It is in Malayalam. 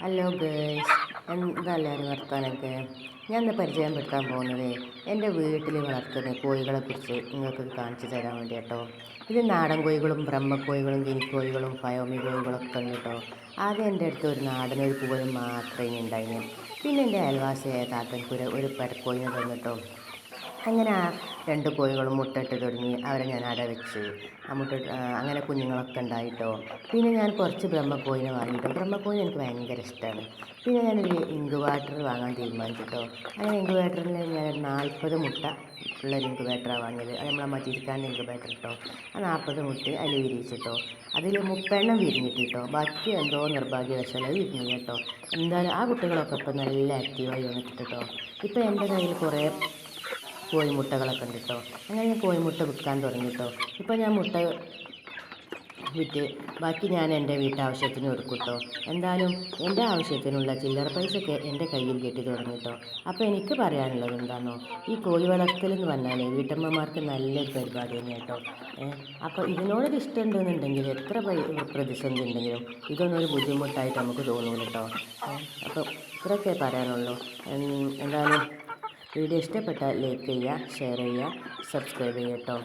ഹലോ ഗേൾസ്, എന്താ എല്ലാവരും വർത്താനൊക്കെ? ഞാൻ ഇന്ന് പരിചയപ്പെടുത്താൻ പോകുന്നത് എൻ്റെ വീട്ടിൽ വളർത്തുന്ന കോഴികളെക്കുറിച്ച് നിങ്ങൾക്ക് കാണിച്ചു തരാൻ വേണ്ടി കേട്ടോ. ഇത് നാടൻ കോഴികളും ബ്രഹ്മക്കോഴികളും ഗിനിക്കോഴികളും ഫയോമി കോഴികളൊക്കെ ഉണ്ട് കേട്ടോ. ആദ്യം എൻ്റെ അടുത്ത് ഒരു നാടനൊരു പൂവനും മാത്രമേ ഉണ്ടായിരുന്നു. പിന്നെ എൻ്റെ അയൽവാസിയായ താത്തൻപുര ഒരു പെടക്കോഴിനെ തന്നിട്ടോ. അങ്ങനെ ആ രണ്ട് കോഴികളും മുട്ടയിട്ട് തുടങ്ങി. അവരെ ഞാൻ അട വെച്ച് അങ്ങനെ കുഞ്ഞുങ്ങളൊക്കെ ഉണ്ടായിട്ടോ. പിന്നെ ഞാൻ കുറച്ച് ബ്രഹ്മക്കോഴിനെ വാങ്ങിയിട്ടോ. ബ്രഹ്മക്കോഴിനെ എനിക്ക് ഭയങ്കര ഇഷ്ടമാണ്. പിന്നെ ഞാനൊരു ഇൻക്യുബേറ്റർ വാങ്ങാൻ തീരുമാനിച്ചിട്ടോ. അങ്ങനെ ഇൻക്യുബേറ്ററിൽ ഞാൻ 40 മുട്ട ഉള്ളൊരു ഇൻക്യുബേറ്ററാണ് വാങ്ങിയത്. അത് നമ്മളെ മജീദിക്കാൻ്റെ ഇൻക്യുബേറ്റർ കേട്ടോ. ആ 40 മുട്ട അതിൽ വിരിയിച്ചിട്ടോ. അതിൽ 30 വിരിഞ്ഞിട്ടോ. ബാക്കി എന്തോ നിർഭാഗ്യവശാൽ അത് വിരിഞ്ഞില്ല കേട്ടോ. എന്തായാലും ആ കുട്ടികളൊക്കെ ഇപ്പം നല്ല ആക്റ്റീവായി വന്നിട്ടോ. ഇപ്പം എൻ്റെ കയ്യിൽ കുറേ കോഴിമുട്ടകളൊക്കെ ഉണ്ട് കേട്ടോ. അങ്ങനെ ഞാൻ കോഴിമുട്ട വിൽക്കാൻ തുടങ്ങി കേട്ടോ. ഇപ്പോൾ ഞാൻ മുട്ട വിറ്റ് ബാക്കി ഞാൻ എൻ്റെ വീട്ടാവശ്യത്തിന് കൊടുക്കും കേട്ടോ. എന്തായാലും എൻ്റെ ആവശ്യത്തിനുള്ള ചില്ലറ പൈസയൊക്കെ എൻ്റെ കയ്യിൽ കിട്ടി തുടങ്ങി കേട്ടോ. അപ്പോൾ എനിക്ക് പറയാനുള്ളത് എന്താണെന്നോ, ഈ കോഴി വളർത്തൽ എന്ന് പറഞ്ഞാൽ വീട്ടമ്മമാർക്ക് നല്ലൊരു പരിപാടി തന്നെയാണ് കേട്ടോ. അപ്പോൾ ഇതിനോടൊരു ഇഷ്ടമുണ്ടെന്നുണ്ടെങ്കിൽ എത്ര പ്രതിസന്ധി ഉണ്ടെങ്കിലും ഇതൊന്നും ഒരു ബുദ്ധിമുട്ടായിട്ട് നമുക്ക് തോന്നൂല കേട്ടോ. അപ്പോൾ ഇത്രയൊക്കെ പറയാനുള്ളൂ. എന്തായാലും വീഡിയോ ഇഷ്ടപ്പെട്ടാൽ ലൈക്ക് ചെയ്യുക, ഷെയർ ചെയ്യുക, സബ്സ്ക്രൈബ് ചെയ്യുക കേട്ടോ.